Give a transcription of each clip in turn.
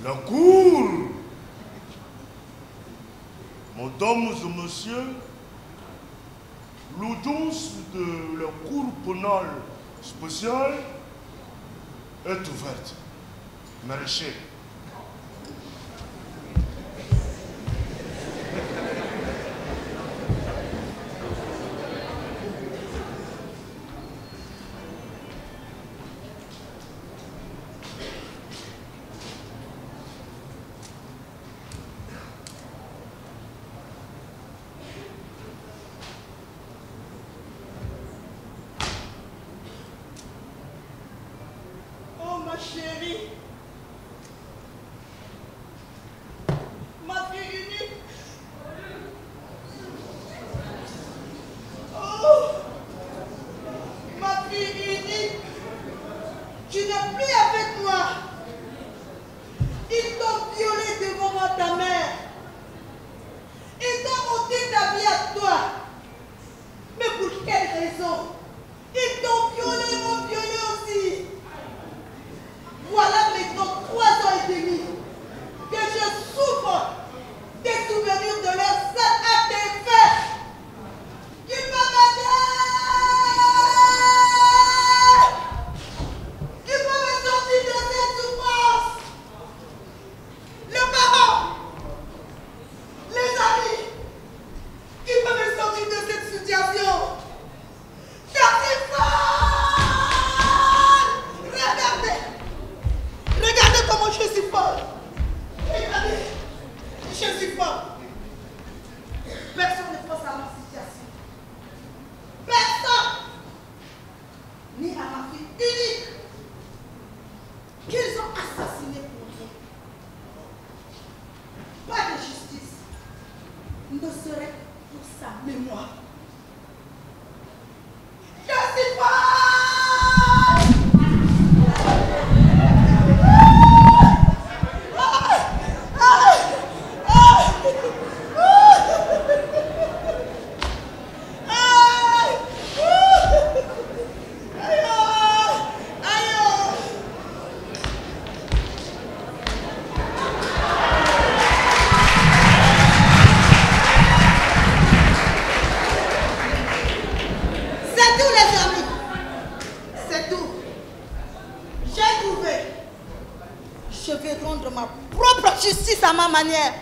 La cour. Mesdames et messieurs, l'audience de la cour pénale spéciale est ouverte. Maraîcher. Chérie, ma fille unique. Oh, ma fille unique, tu n'es plus avec moi. Ils t'ont violée devant ta mère. Ils t'ont ôté ta vie à toi. Mais pour quelle raison? Ils t'ont violé, m'ont violé aussi. Voilà maintenant 3 ans et demi que je souffre des souvenirs de leurs seuls actes et faits. Ils m'ont Ils m'ont me sortir de cette souffrance. Les parents, les amis, ils peuvent me sortir de cette situation. Car c'est folle. Regardez. Regardez comment je suis folle. Regardez, je suis folle. Personne ne pense à ma situation. Personne. Ni à ma fille unique. Qu'ils ont assassiné pour rien. Pas de justice ne serait pour sa mémoire. Je suis folle. À ma manière.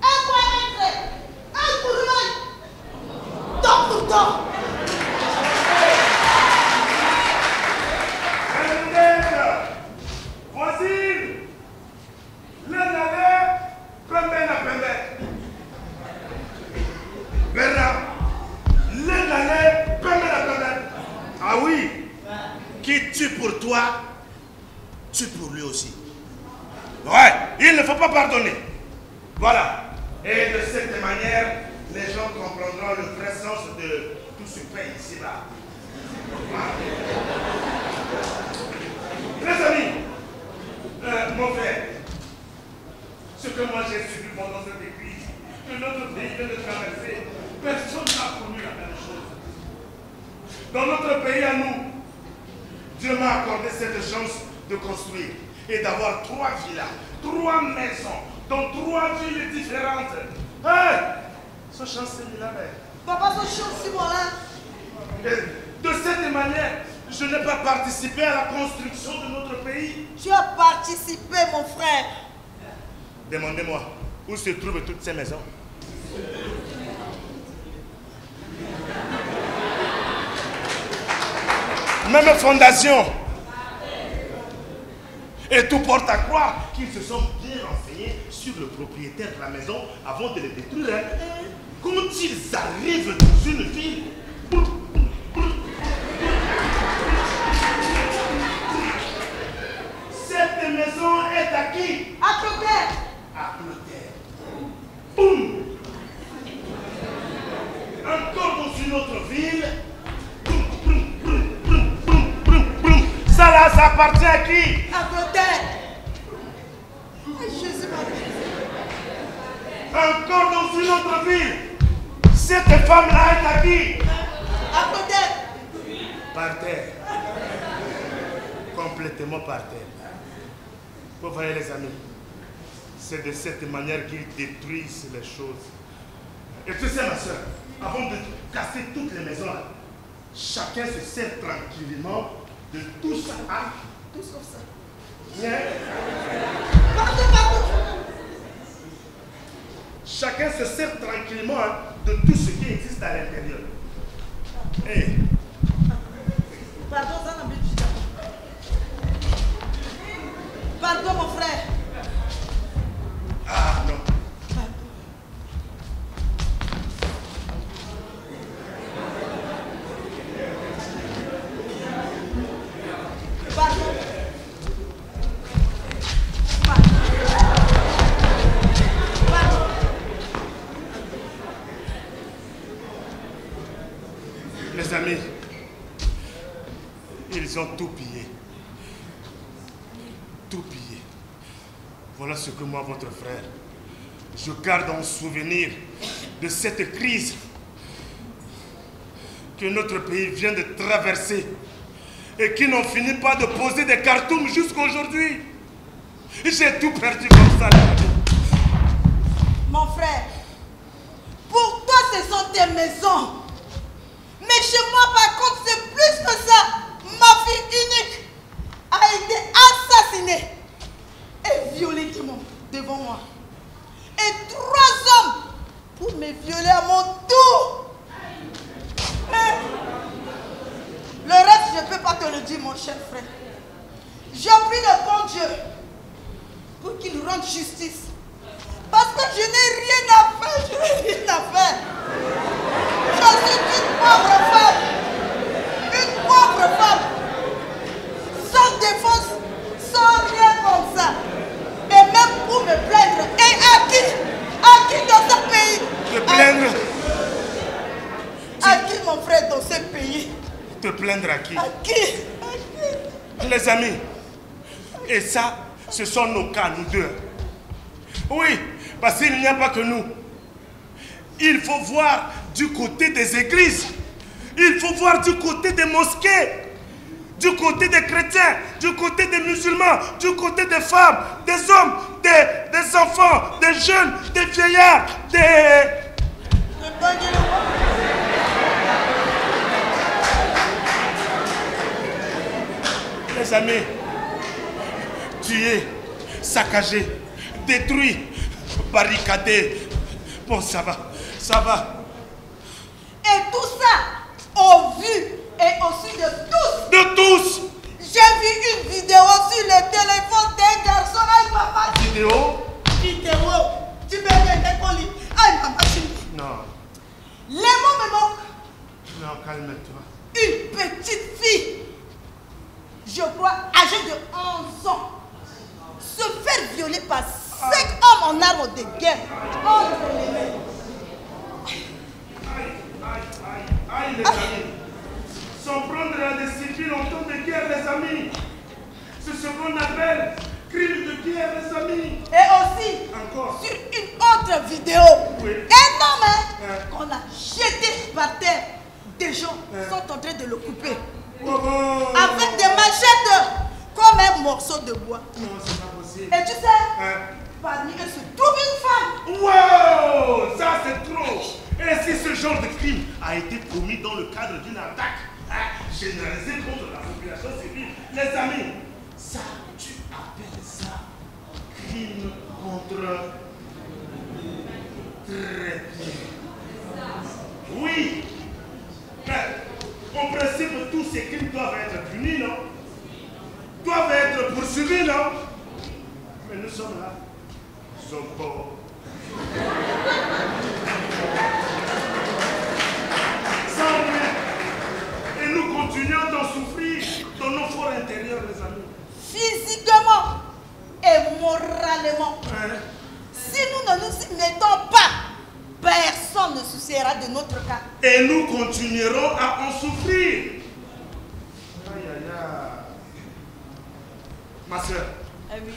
Un point entré, un pour l'œil, temps pour temps. Voisine, l'année, pembena pembe. Verra, l'année, pembena pembe. Ah oui, qui tue pour toi, tue pour lui aussi. Ouais, il ne faut pas pardonner. Voilà. Et de cette manière, les gens comprendront le vrai sens de tout ce pays ici-bas. Les amis, mon frère, ce que moi j'ai subi pendant cette église, que notre pays vient de traverser, personne n'a connu la même chose. Dans notre pays à nous, Dieu m'a accordé cette chance de construire et d'avoir 3 villas, 3 maisons, dans 3 villes différentes. Hey, ce chance c'est là. Papa, ce chance c'est voilà. De cette manière, je n'ai pas participé à la construction de notre pays. Tu as participé, mon frère. Demandez-moi, où se trouvent toutes ces maisons? Même fondation. Et tout porte à croire qu'ils se sont bien renseignés sur le propriétaire de la maison avant de les détruire. Quand ils arrivent dans une ville, cette maison est à qui? À Clotaire. À Clotaire. Boum. Encore dans une autre ville. Ça là, ça appartient à qui? À Clotaire. Jésus Encore dans une autre ville. Cette femme-là est à qui? À Clotaire. Par terre. Complètement par terre. Vous voyez les amis, c'est de cette manière qu'ils détruisent les choses. Et tu sais ma soeur, avant de casser toutes les maisons là, chacun se sert tranquillement de tout ça. Hein? Tout sauf ça. Bien. Pardon, pardon. Chacun se sert tranquillement hein, de tout ce qui existe à l'intérieur. Hey. Pardon, ça n'a plus de pardon, mon frère. Ah non. Pardon. Les amis, ils ont tout pillé. Tout pillé. Voilà ce que moi, votre frère, je garde en souvenir de cette crise que notre pays vient de traverser et qui n'ont fini pas de poser des cartons jusqu'à aujourd'hui. J'ai tout perdu comme ça. Mon frère, pour toi, ce sont tes maisons. Mais chez moi, par contre, c'est plus que ça. Ma fille unique a été assassinée et violée devant moi. Et 3 hommes pour me violer à mon tour. Mais le reste, je ne peux pas te le dire, mon cher frère. Je prie le bon Dieu pour qu'il rende justice. Parce que je n'ai rien à faire, je n'ai rien à faire. Je suis une pauvre femme. Une pauvre femme. Sans défense, sans rien comme ça. Et même pour me plaindre. Et à qui dans ce pays? Te plaindre? À qui, mon frère, dans ce pays? Te plaindre à qui? À qui? Les amis. Et ça, ce sont nos cas, nous deux. Oui, parce qu'il n'y a pas que nous. Il faut voir du côté des églises. Il faut voir du côté des mosquées. Du côté des chrétiens. Du côté des musulmans. Du côté des femmes. Des hommes. Des enfants. Des jeunes. Des vieillards. Les amis, tués, saccagés, détruits, barricadés. Bon, ça va, ça va. Et tout ça, au vu et au su de tous. De tous. J'ai vu une vidéo sur le téléphone d'un garçon. Aïe, maman. Vidéo? Vidéo. Tu peux bien décoller. Aïe, maman. Non. Les mots me manquent. Non, calme-toi. Une petite fille, je crois âgée de 11 ans, se faire violer par 5 hommes en armes de guerre. Entre les mains. Aïe, les amis. Sans prendre des civils en temps de guerre, les amis. C'est ce qu'on appelle crime de guerre, les amis. Et aussi, Encore. sur une autre vidéo, Oui. énorme, qu'on a jeté par terre, des gens sont en train de le couper. Avec des machettes, comme un morceau de bois. Non, c'est pas possible. Et tu sais, parmi eux se trouve une femme. Wow, ça c'est trop. Et si ce genre de crime a été commis dans le cadre d'une attaque généralisée contre la population civile, les amis, ça, tu appelles ça crime contre... Très bien. Oui. Mais, en principe, tous ces crimes doivent être punis, non? Doivent être poursuivis, non? Mais nous sommes là. Nous sommes pauvres. Sans rien. Et nous continuons d'en souffrir dans nos forts intérieurs, les amis. Physiquement et moralement. Si nous ne nous y mettons pas, personne ne souciera de notre cas. Et nous continuerons à en souffrir. Aïe, aïe, aïe. Ma soeur, Oui.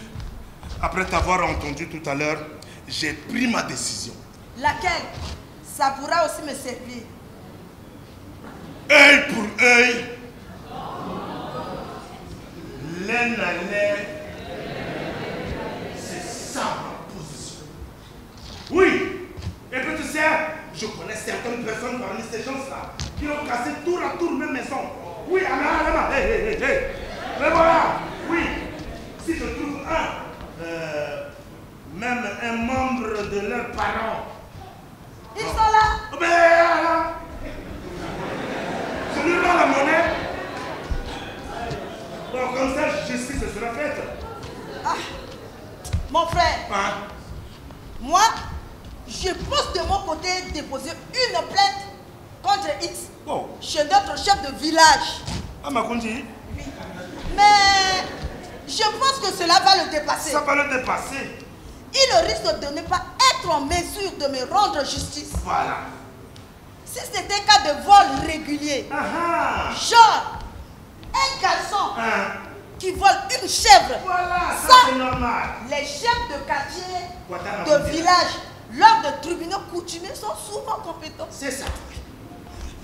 après t'avoir entendu tout à l'heure, j'ai pris ma décision. Laquelle? Ça pourra aussi me servir. Œil pour œil, laine à laine, ces gens-là qui ont cassé tour à tour mes maisons. Oui, là-bas. Mais voilà. Oui. Si je trouve même un membre de leurs parents. Ils sont là. Ben là. Je lui rends la monnaie. Bon, comme ça, justice sera faite. Ah, mon frère, Hein? moi, je pense de mon côté déposer une plainte contre X Bon. chez notre chef de village. Ah, ma conduite. Mais je pense que cela va le dépasser. Ça va le dépasser. Il risque de ne pas être en mesure de me rendre justice. Voilà. Si c'était un cas de vol régulier, genre un garçon qui vole une chèvre, Voilà, ça c'est normal. les chefs de quartier, Ouattara, de village, lors de tribunaux coutumiers sont souvent compétents. C'est ça.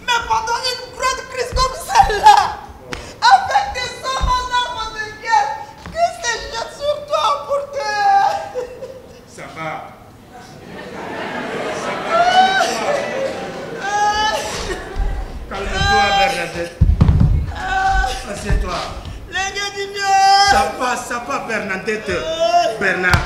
Mais pendant une grande crise comme celle-là, avec des sommes en armes de guerre, qui se jette sur toi pour te... Ça va. Calme-toi, Bernadette. Assieds-toi. Ça va, Bernadette. Bernard.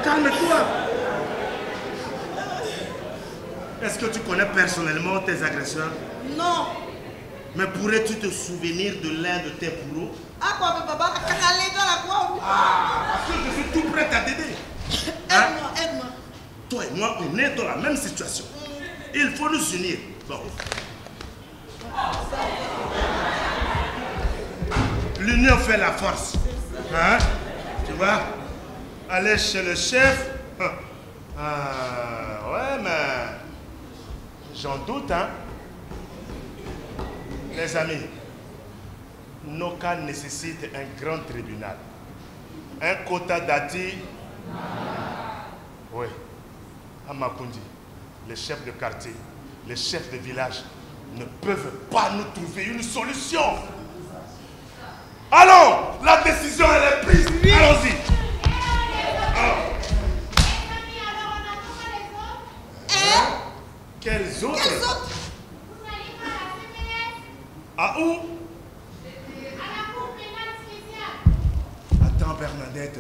Calme-toi. Est-ce que tu connais personnellement tes agresseurs? Non. Mais pourrais-tu te souvenir de l'un de tes bourreaux? Ah quoi, papa, aller dans la quoi? Parce que je suis tout prêt à t'aider. Aide-moi. Toi et moi, on est dans la même situation. Il faut nous unir. Bon. L'union fait la force. Hein? Tu vois? Aller chez le chef. Ouais, mais j'en doute, hein? Les amis, nos cas nécessitent un grand tribunal. Un quota d'Ati. Oui. À Makundi, les chefs de quartier, les chefs de village ne peuvent pas nous trouver une solution. Allons, la décision elle est prise. Allons-y. Quels autres? Vous n'allez pas à la CPS? À où? À la cour pénale spéciale. Attends, Bernadette.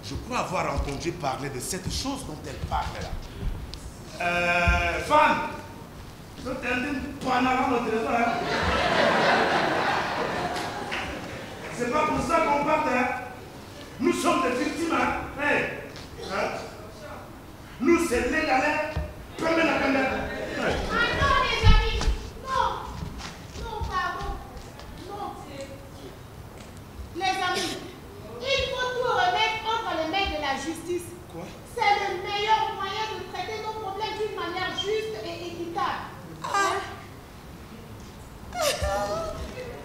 Je crois avoir entendu parler de cette chose dont elle parle là. Fan, tu t'es dit panorama au téléphone, hein? C'est pas pour ça qu'on part, hein? Nous sommes des victimes, hein? Hey. Hein? Nous, c'est légal, prenez la caméra. Ah non, les amis. Non, pardon. Non. Les amis, il faut tout remettre entre les mains de la justice. Quoi? C'est le meilleur moyen de traiter nos problèmes d'une manière juste et équitable.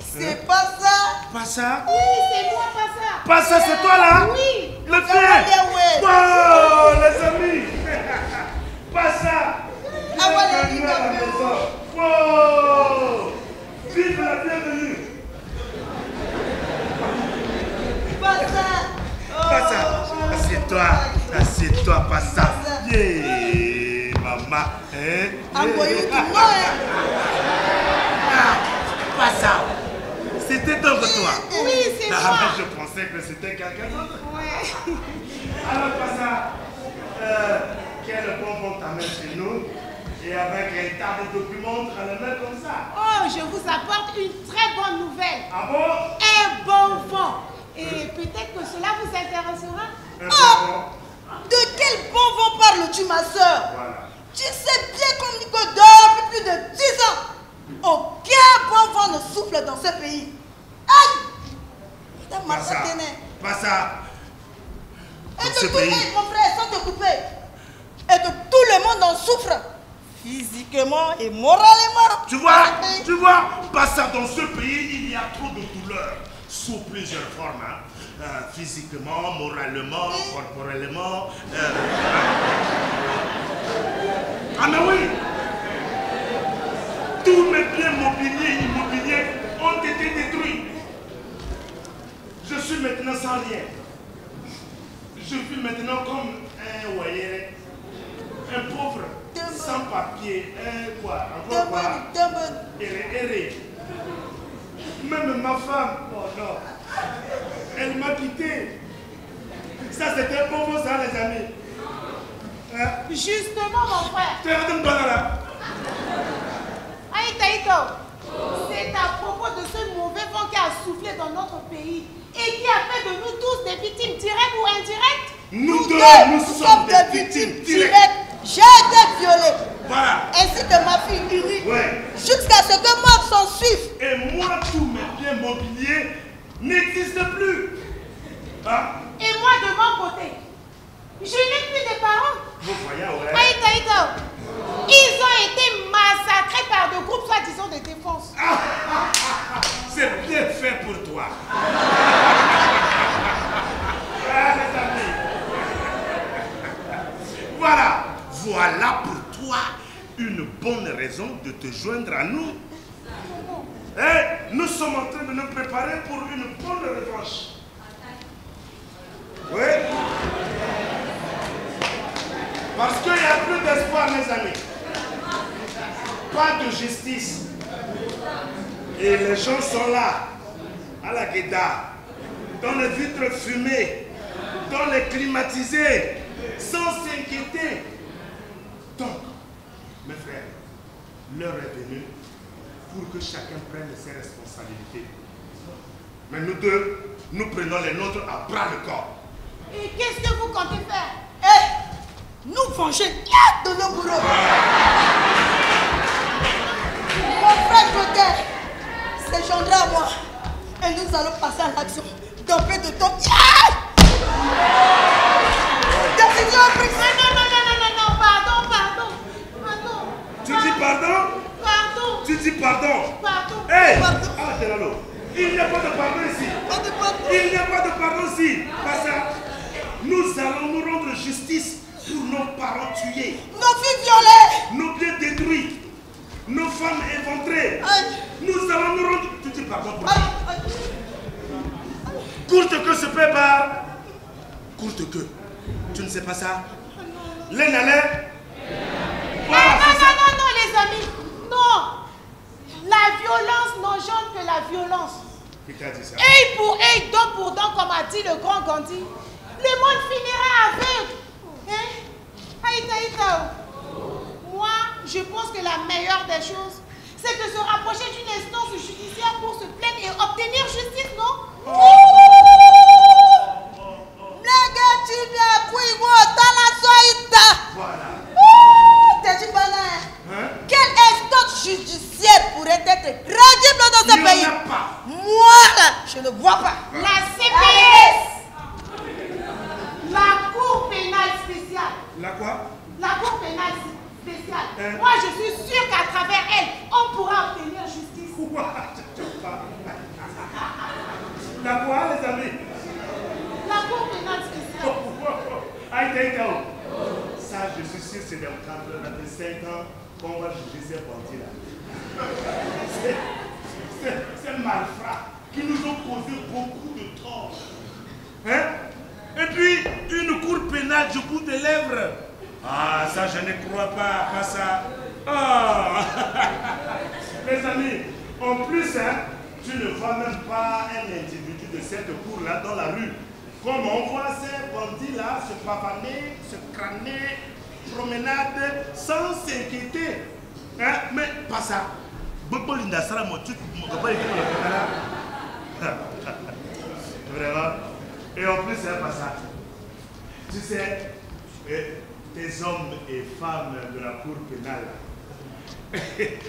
C'est pas ça. Pas ça? Oui, c'est moi, pas ça. Pas ça, c'est toi là? Oui. Le fait! Wow, les amis! Pas ça! Bienvenue à la maison! Wow! Vive la bienvenue! Pas ça. Pas ça! Assieds-toi, pas ça! Yeah, maman! Envoyez tout le monde. Pas ça! C'était donc toi! Oui, c'est moi. Je pensais que c'était quelqu'un d'autre! Ouais. Alors, pas ça! Quel bonbon t'amène chez nous? Et avec un tas de documents entre les mains comme ça. Oh, je vous apporte une très bonne nouvelle. Ah bon? Un bon vent. Et peut-être que cela vous intéressera. De quel bon vent parles-tu, ma soeur? Voilà. Tu sais bien comme Nico depuis plus de 10 ans. Aucun bon vent ne souffle dans ce pays. Aïe! Pas ça. Pas ça. Et Dans ce de tout, pays. mon frère, sans te couper. Et que tout le monde en souffre. Physiquement et moralement. Tu vois, pas ça. Dans ce pays, il y a trop de douleurs. Sous plusieurs formes. Hein. Physiquement, moralement, corporellement. Ah mais oui! Tous mes biens immobiliers ont été détruits. Je suis maintenant sans rien. je vis maintenant comme un voyeur, un pauvre, sans papier, un quoi, encore quoi, erré. Même ma femme, oh non, elle m'a quitté. Ça c'était pour vous, ça les amis. Hein? Justement, mon frère. Tu es en train là. Aïtaïto, c'est à propos de ce mauvais vent qui a soufflé dans notre pays et qui a fait de nous tous des victimes directes ou indirectes. Nous deux, nous sommes des victimes directes. J'ai été violée. Voilà. Ainsi que ma fille Uri. Ouais. Jusqu'à ce que mort s'en suive. Et moi, tous mes biens mobiliers n'existent plus. Hein? Et moi, de mon côté, je n'ai plus de parents. Vous voyez, ouais. Aïtaïto, ils ont été massacrés par de groupes soi-disant de défense. C'est bien fait pour toi. Ah, les amis. Voilà pour toi une bonne raison de te joindre à nous. Et nous sommes en train de nous préparer pour une bonne revanche. Oui. Parce qu'il n'y a plus d'espoir, mes amis. Pas de justice. Et les gens sont là, à la guédard, dans les vitres fumées, dans les climatisés, sans s'inquiéter. Donc, mes frères, l'heure est venue pour que chacun prenne ses responsabilités. Mais nous deux, nous prenons les nôtres à bras le corps. Et qu'est-ce que vous comptez faire? Nous venger de nos bourreaux. Mon frère Clotaire se joindra à moi et nous allons passer à l'action dans peu de temps. Décision prise. Non, pardon. Tu dis pardon? Pardon. Tu dis pardon? Pardon. Hé! Pardon. Ah, Delalo, il n'y a pas de pardon ici. Pas de pardon. Il n'y a pas de pardon ici. Pas ça. Nous allons nous rendre justice pour nos parents tués, Nos filles violées. nos biens détruits, nos femmes éventrées. Nous allons nous rendre... Tu dis pardon pour ça. Courte que se prépare. Courte que. Tu ne sais pas ça? L'un à l'un. Voilà, c'est ça. Non, les amis. Non. La violence n'engendre que la violence. Qui t'a dit ça? Œil pour œil, dent pour dent, comme a dit le grand Gandhi. Le monde finira aveugle. Hein? Aïtaïta. Moi, je pense que la meilleure des choses, c'est de se rapprocher d'une instance judiciaire pour se plaindre et obtenir justice, non? Voilà. Hein? Quelle instance judiciaire pourrait être crédible dans ce Il pays? n'y en a pas. Moi, là, je ne vois pas. La CPS. La Cour pénale spéciale. La quoi? La Cour pénale spéciale. Hein? Moi, je suis sûre qu'à travers elle, on pourra obtenir justice. Quoi? La quoi, les amis? La Cour pénale spéciale. Aïe, ça, je suis sûr, c'est dans le cadre de 5 ans qu'on va juger ces bandits-là. Ces malfrats qui nous ont causé beaucoup de tort. Hein? Et puis, une cour pénale du bout des lèvres. Ah, ça, je ne crois pas ça. Ah. Les amis, en plus, hein, tu ne vois même pas un individu de cette cour-là dans la rue. Comme on voit ces bandits-là se pavaner, se crâner, promenade, sans s'inquiéter. Hein? Mais pas ça. Vraiment. Et en plus, c'est pas ça. Tu sais, tes hommes et femmes de la cour pénale,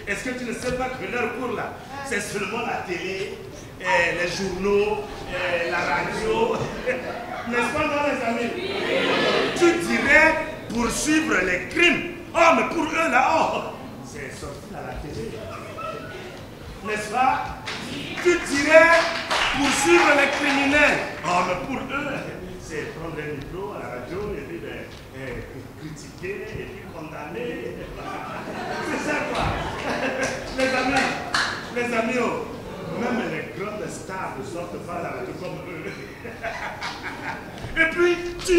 est-ce que tu ne sais pas que leur cour là, c'est seulement la télé, les journaux, la radio, n'est-ce pas, non, les amis? Tu dirais poursuivre les crimes. Oh, mais pour eux là, oh, c'est sorti à la télé. N'est-ce pas? Tu dirais poursuivre les criminels. Oh, mais pour eux, c'est prendre un micro à la radio et puis critiquer et puis condamner. C'est ça quoi. Les amis, oh, même les grandes stars ne sortent pas à la radio comme eux. Et puis, tu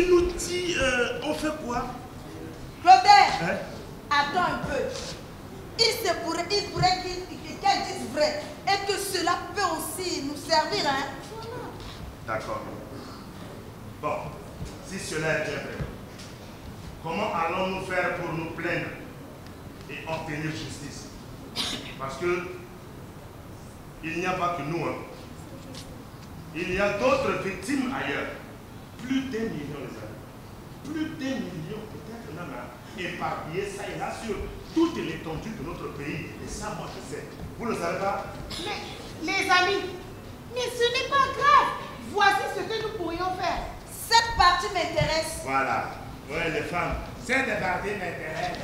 il faudrait qu'elle dise vrai. Et que cela peut aussi nous servir. Hein? D'accord. Bon, si cela est bien vrai, comment allons-nous faire pour nous plaindre et obtenir justice? Parce que il n'y a pas que nous. Hein. Il y a d'autres victimes ailleurs. Plus d'1 million, les amis. Plus d'1 million, peut-être même éparpillés ça et là sur toute l'étendue de notre pays. Et ça, moi, je sais. Vous ne le savez pas? Mais, les amis, mais ce n'est pas grave. Voici ce que nous pourrions faire. Cette partie m'intéresse. Voilà. Oui, les femmes. Cette partie m'intéresse.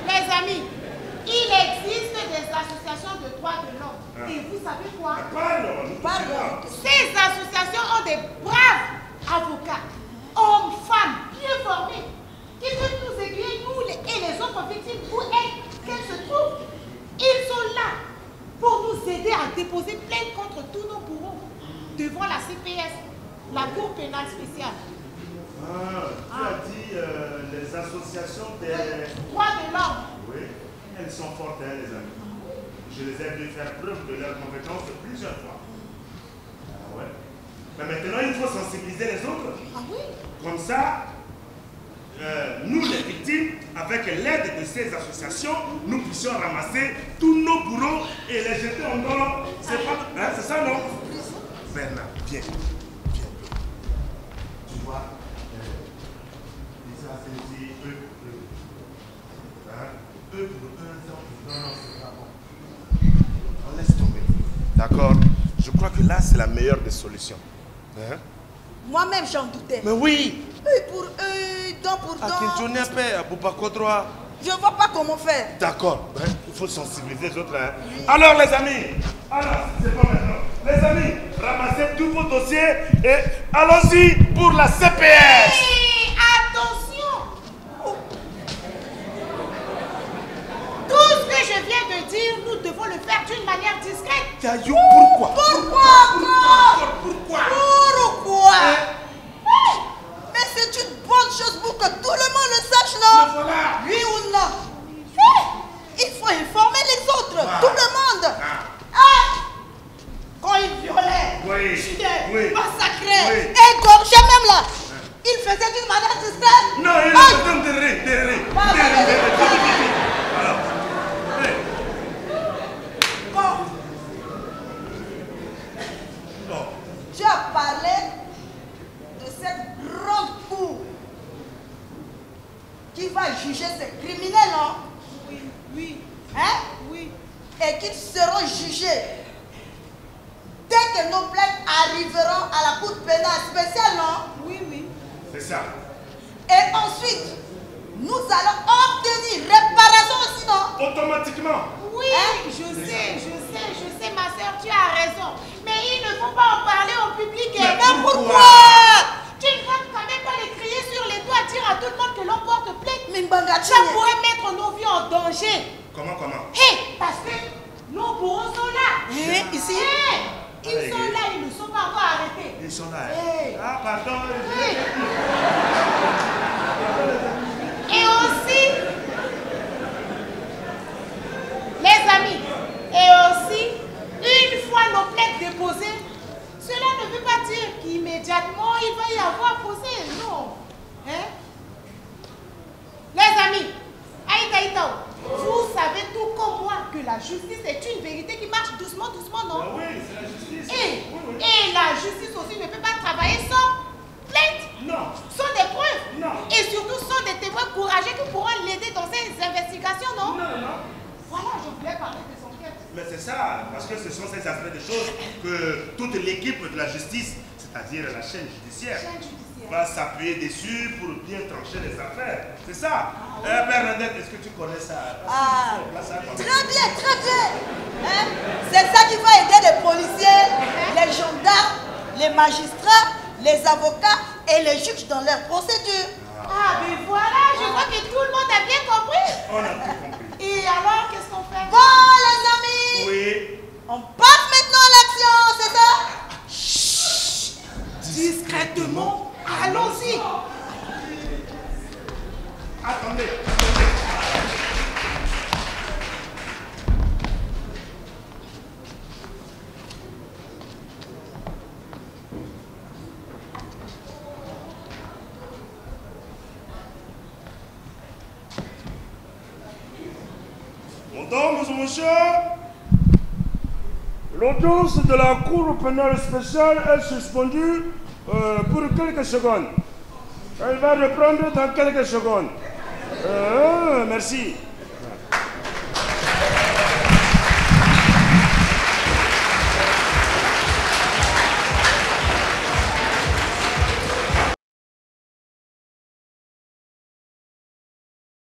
Les amis, il existe des associations de droits de l'homme. Et vous savez quoi? Pardon. Ces associations ont des braves avocats, hommes, femmes, bien formés, qui peuvent nous aiguiller, nous et les autres victimes, où qu'elles se trouvent. Ils sont là pour nous aider à déposer plainte contre tous nos bourreaux devant la CPS, la Cour pénale spéciale. Tu as dit les associations des droits de l'homme. Oui, elles sont fortes, hein, les amis. Je les ai vu faire preuve de leur compétence plusieurs fois. Ah ouais. Mais maintenant, il faut sensibiliser les autres. Ah oui? Comme ça, nous les victimes, avec l'aide de ces associations, nous puissions ramasser tous nos bourreaux et les jeter en dehors. C'est pas... Hein, c'est ça, non? Bernard, viens. Viens. Tu vois, les associés, eux. Hein? Eux pour eux, non, c'est pas bon. On laisse tomber. D'accord? Je crois que là, c'est la meilleure des solutions. Hein? Moi-même, j'en doutais. Mais oui! Eux pour eux, dent pour dent. Je ne vois pas comment faire. D'accord. Hein? Il faut sensibiliser les autres. Hein? Alors, les amis, c'est bon maintenant. Les amis, ramassez tous vos dossiers et allons-y pour la CPS. Hey, attention! Tout ce que je viens de dire, nous devons le faire d'une manière discrète. Caillou, pourquoi? Pourquoi? Mais c'est une bonne chose pour que tout le monde le sache, non? Mais voilà. Oui ou non? Il faut informer les autres, tout le monde. Quand il violait, tuait, massacrait, égorgeait même là, il faisait d'une manière discrète. Non, il est de rire. Alors, Tu as parlé de cette grande cour qui va juger ces criminels, non? Oui. Hein? Oui. Et qu'ils seront jugés dès que nos plaintes arriveront à la cour pénale spéciale, non? Oui. c'est ça. Et ensuite, nous allons obtenir réparation aussi, non? Automatiquement. Oui, je sais, ma soeur, tu as raison. Mais il ne faut pas en parler au public. Mais pourquoi? Tu ne vas quand même pas les crier sur les toits, dire à tout le monde que l'on porte plainte. Mimbanga, Ça pourrait mettre nos vies en danger. Comment? Parce que nos bourreaux sont là. Ici? Ils sont là, ils ne sont pas encore arrêtés. Ils sont là. Hey. Ah, pardon. Et aussi, les amis, une fois nos plaintes déposées, cela ne veut pas dire qu'immédiatement il va y avoir procès. Non. Hein? Les amis, Aïtaïtao, vous savez tout comme moi que la justice est une vérité qui marche doucement, non? Oui, c'est la justice. Et la justice aussi ne peut pas travailler sans plainte. Non. Sans des preuves. Non. Et surtout sans des témoins courageux qui pourront l'aider dans ses investigations, non? Non. Voilà, je voulais parler des enquêtes. Mais c'est ça, parce que ce sont ces aspects de choses que toute l'équipe de la justice, c'est-à-dire la chaîne judiciaire, va s'appuyer dessus pour bien trancher les affaires. C'est ça. Bernadette, est-ce que tu connais ça? Très bien. Hein? C'est ça qui va aider les policiers, les gendarmes, les magistrats, les avocats et les juges dans leur procédure. Ah, mais voilà, je vois que tout le monde a bien compris. On a tout compris. Et alors, qu'est-ce qu'on fait? Bon, les amis, Oui. on passe maintenant à l'action, c'est ça? Chut. Discrètement, allons-y. Attendez. Madame, monsieur, l'audience de la Cour pénale spéciale est suspendue pour quelques secondes. Elle va reprendre dans quelques secondes. Merci.